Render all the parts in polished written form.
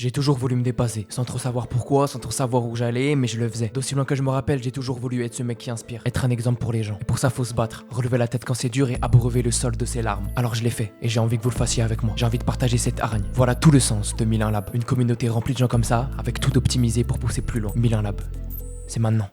J'ai toujours voulu me dépasser, sans trop savoir pourquoi, sans trop savoir où j'allais, mais je le faisais. D'aussi loin que je me rappelle, j'ai toujours voulu être ce mec qui inspire, être un exemple pour les gens. Et pour ça, faut se battre, relever la tête quand c'est dur et abreuver le sol de ses larmes. Alors je l'ai fait, et j'ai envie que vous le fassiez avec moi. J'ai envie de partager cette hargne. Voilà tout le sens de 1001 Lab. Une communauté remplie de gens comme ça, avec tout optimisé pour pousser plus loin. 1001 Lab. C'est maintenant.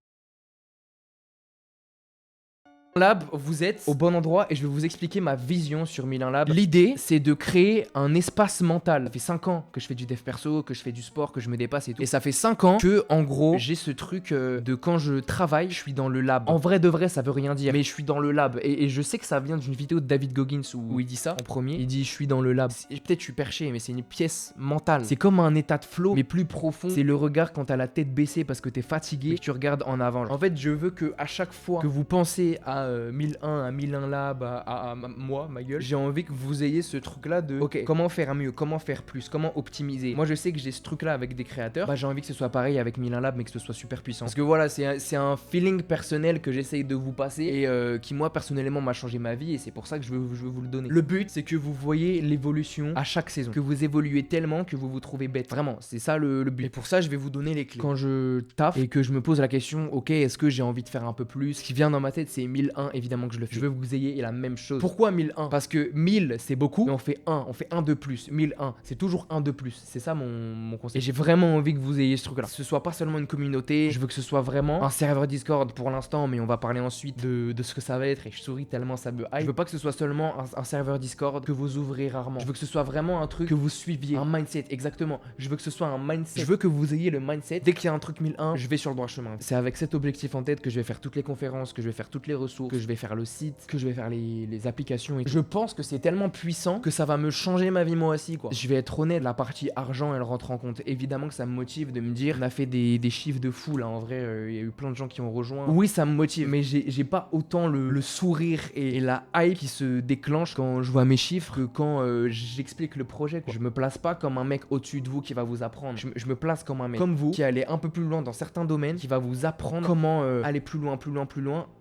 Lab, vous êtes au bon endroit et je vais vous expliquer ma vision sur 1001 Lab. L'idée, c'est de créer un espace mental. Ça fait 5 ans que je fais du dev perso, que je fais du sport, que je me dépasse et tout. Et ça fait 5 ans que, en gros, j'ai ce truc de quand je travaille, je suis dans le lab. En vrai de vrai, ça veut rien dire, mais je suis dans le lab. Et je sais que ça vient d'une vidéo de David Goggins où il dit ça en premier. Il dit, je suis dans le lab. Peut-être je suis perché, mais c'est une pièce mentale. C'est comme un état de flow, mais plus profond. C'est le regard quand t'as la tête baissée parce que t'es fatigué et que tu regardes en avant. En fait, je veux que à chaque fois que vous pensez à 1001, à 1001 Lab, à moi, ma gueule, j'ai envie que vous ayez ce truc là de ok, comment faire mieux, comment faire plus, comment optimiser. Moi je sais que j'ai ce truc là avec des créateurs, bah j'ai envie que ce soit pareil avec 1001 Lab mais que ce soit super puissant. Parce que voilà, c'est un feeling personnel que j'essaye de vous passer et qui moi personnellement m'a changé ma vie et c'est pour ça que je veux vous le donner. Le but c'est que vous voyez l'évolution à chaque saison, que vous évoluez tellement que vous vous trouvez bête. Vraiment, c'est ça le but. Et pour ça je vais vous donner les clés. Quand je taffe et que je me pose la question, ok, est-ce que j'ai envie de faire un peu plus, ce qui vient dans ma tête c'est 1001 évidemment que je le fais. Je veux que vous ayez la même chose. Pourquoi 1001? Parce que 1000 c'est beaucoup, mais on fait un de plus. 1001, c'est toujours un de plus. C'est ça mon conseil. Et j'ai vraiment envie que vous ayez ce truc là. Que ce soit pas seulement une communauté, je veux que ce soit vraiment un serveur Discord pour l'instant, mais on va parler ensuite de ce que ça va être et je souris tellement ça me hype. Je veux pas que ce soit seulement un serveur Discord que vous ouvrez rarement. Je veux que ce soit vraiment un truc que vous suiviez, un mindset, exactement. Je veux que ce soit un mindset. Je veux que vous ayez le mindset. Dès qu'il y a un truc 1001, je vais sur le droit chemin. C'est avec cet objectif en tête que je vais faire toutes les conférences, que je vais faire toutes les ressources, que je vais faire le site, que je vais faire les applications et je pense que c'est tellement puissant que ça va me changer ma vie moi aussi quoi. Je vais être honnête, la partie argent elle rentre en compte. Évidemment que ça me motive de me dire on a fait des chiffres de fou là en vrai, il y a eu plein de gens qui ont rejoint. Oui ça me motive mais j'ai pas autant le sourire et la hype qui se déclenche quand je vois mes chiffres que quand j'explique le projet quoi. Je me place pas comme un mec au-dessus de vous qui va vous apprendre. Je me place comme un mec comme vous qui allait un peu plus loin dans certains domaines, qui va vous apprendre comment aller plus loin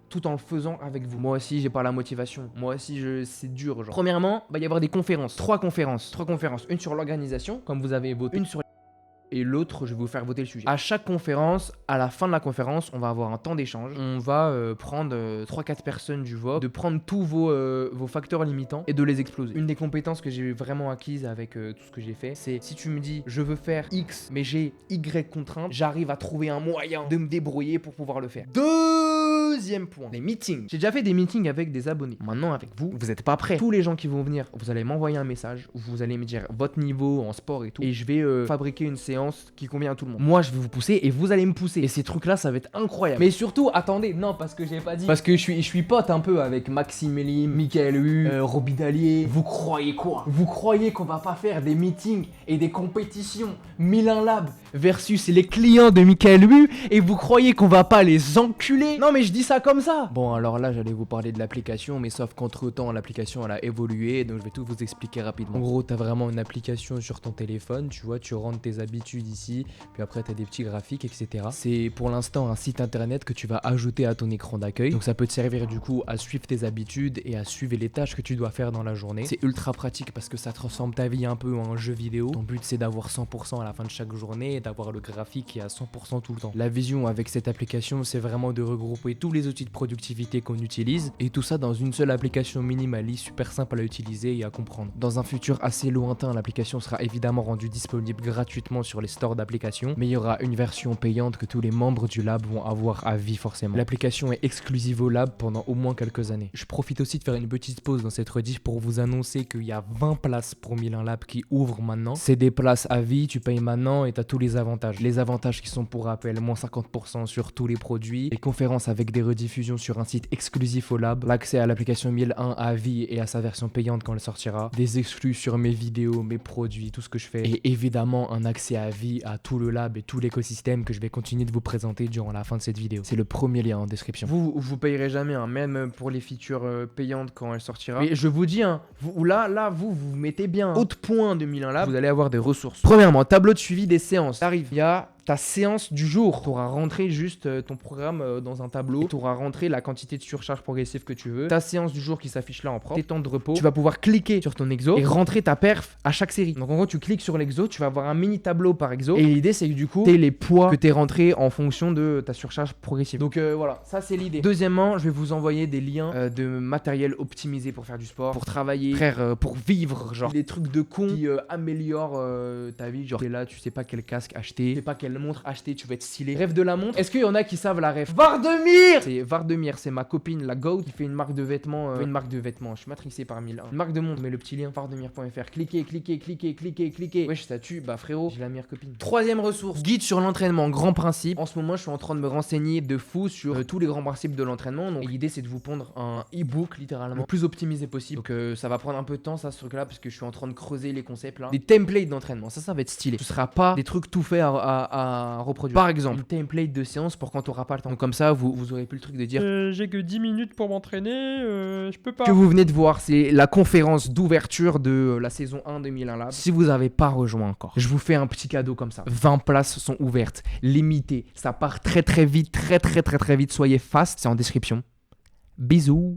tout en le faisant avec vous. Moi aussi, j'ai pas la motivation. Moi aussi, c'est dur. Genre. Premièrement, il va y avoir des conférences. Trois conférences. Une sur l'organisation, comme vous avez voté. Une sur et l'autre, je vais vous faire voter le sujet. À chaque conférence, à la fin de la conférence, on va avoir un temps d'échange. On va prendre 3-4 personnes du vote, de prendre tous vos facteurs limitants et de les exploser. Une des compétences que j'ai vraiment acquises avec tout ce que j'ai fait, c'est si tu me dis je veux faire X, mais j'ai Y contraintes, j'arrive à trouver un moyen de me débrouiller pour pouvoir le faire. Deuxième point, les meetings. J'ai déjà fait des meetings avec des abonnés. Maintenant, avec vous, vous n'êtes pas prêts. Tous les gens qui vont venir, vous allez m'envoyer un message où vous allez me dire votre niveau en sport et tout. Et je vais fabriquer une séance qui convient à tout le monde. Moi, je vais vous pousser et vous allez me pousser. Et ces trucs-là, ça va être incroyable. Mais surtout, attendez, non, parce que j'ai pas dit. Parce que je suis pote un peu avec Maxime Elim, Michael Hu, Roby Dallier. Vous croyez quoi? Vous croyez qu'on va pas faire des meetings et des compétitions 1001 Lab versus les clients de Michael Hu et vous croyez qu'on va pas les enculer? Non, mais je dis ça comme ça. Bon, alors là, j'allais vous parler de l'application, mais sauf qu'entre-temps, l'application, elle a évolué, donc je vais tout vous expliquer rapidement. En gros, t'as vraiment une application sur ton téléphone, tu vois, tu rentres tes habitudes ici, puis après t'as des petits graphiques, etc. C'est pour l'instant un site internet que tu vas ajouter à ton écran d'accueil, donc ça peut te servir du coup à suivre tes habitudes et à suivre les tâches que tu dois faire dans la journée. C'est ultra pratique parce que ça transforme ta vie un peu en un jeu vidéo. Ton but c'est d'avoir 100% à la fin de chaque journée et d'avoir le graphique qui est à 100% tout le temps. La vision avec cette application, c'est vraiment de regrouper tous les outils de productivité qu'on utilise et tout ça dans une seule application minimaliste, super simple à utiliser et à comprendre. Dans un futur assez lointain, l'application sera évidemment rendue disponible gratuitement sur les stores d'applications, mais il y aura une version payante que tous les membres du lab vont avoir à vie forcément. L'application est exclusive au lab pendant au moins quelques années. Je profite aussi de faire une petite pause dans cette rediff pour vous annoncer qu'il y a 20 places pour 1001 Lab qui ouvrent maintenant. C'est des places à vie, tu payes maintenant et t'as tous les avantages. Les avantages qui sont pour rappel, moins 50% sur tous les produits, les conférences avec des rediffusions sur un site exclusif au lab, l'accès à l'application 1001 à vie et à sa version payante quand elle sortira, des exclus sur mes vidéos, mes produits, tout ce que je fais, et évidemment un accès à vie à tout le lab et tout l'écosystème que je vais continuer de vous présenter durant la fin de cette vidéo. C'est le premier lien en description. Vous payerez jamais, hein, même pour les features payantes quand elle sortira. Mais je vous dis, hein, vous mettez bien. Autre point de 1001 Lab, vous allez avoir des ressources. Premièrement, tableau de suivi des séances. T'arrives, il y a ta séance du jour. Tu auras rentré juste ton programme dans un tableau. Tu auras rentré la quantité de surcharge progressive que tu veux. Ta séance du jour qui s'affiche là en propre. Tes temps de repos. Tu vas pouvoir cliquer sur ton exo et rentrer ta perf à chaque série. Donc en gros, tu cliques sur l'exo, tu vas avoir un mini tableau par exo. Et l'idée, c'est que du coup, t'es les poids que t'es rentré en fonction de ta surcharge progressive. Donc voilà, ça c'est l'idée. Deuxièmement, je vais vous envoyer des liens de matériel optimisé pour faire du sport, pour travailler, frère, pour vivre, genre des trucs de con qui améliorent ta vie. Genre t'es là, tu sais pas quel casque acheter, tu sais pas quelle montre acheter, tu veux être stylé. Rêve de la montre. Est-ce qu'il y en a qui savent la rêve? Vardemir, c'est ma copine, la GOAT, qui fait une marque de vêtements. Je suis matrixé par 1001. Une marque de montre, mais le petit lien vardemir.fr. Cliquez. Wesh, ça tue. Bah frérot, j'ai la meilleure copine. Troisième ressource, guide sur l'entraînement, grand principe. En ce moment, je suis en train de me renseigner de fou sur tous les grands principes de l'entraînement. Donc l'idée, c'est de vous pondre un e-book littéralement le plus optimisé possible. Donc ça va prendre un peu de temps, ça, ce truc-là, parce que je suis en train de creuser les concepts là. Des templates d'entraînement, ça va être stylé. Ce sera pas des trucs tout faits à reproduire. Par exemple, une template de séance pour quand t'auras pas le temps. Donc comme ça, vous aurez plus le truc de dire j'ai que 10 minutes pour m'entraîner, je peux pas. Que vous venez de voir, c'est la conférence d'ouverture de la saison 1 de Milan Lab. Si vous avez pas rejoint encore, je vous fais un petit cadeau comme ça. 20 places sont ouvertes, limitées. Ça part très vite, très vite. Soyez fast, c'est en description. Bisous.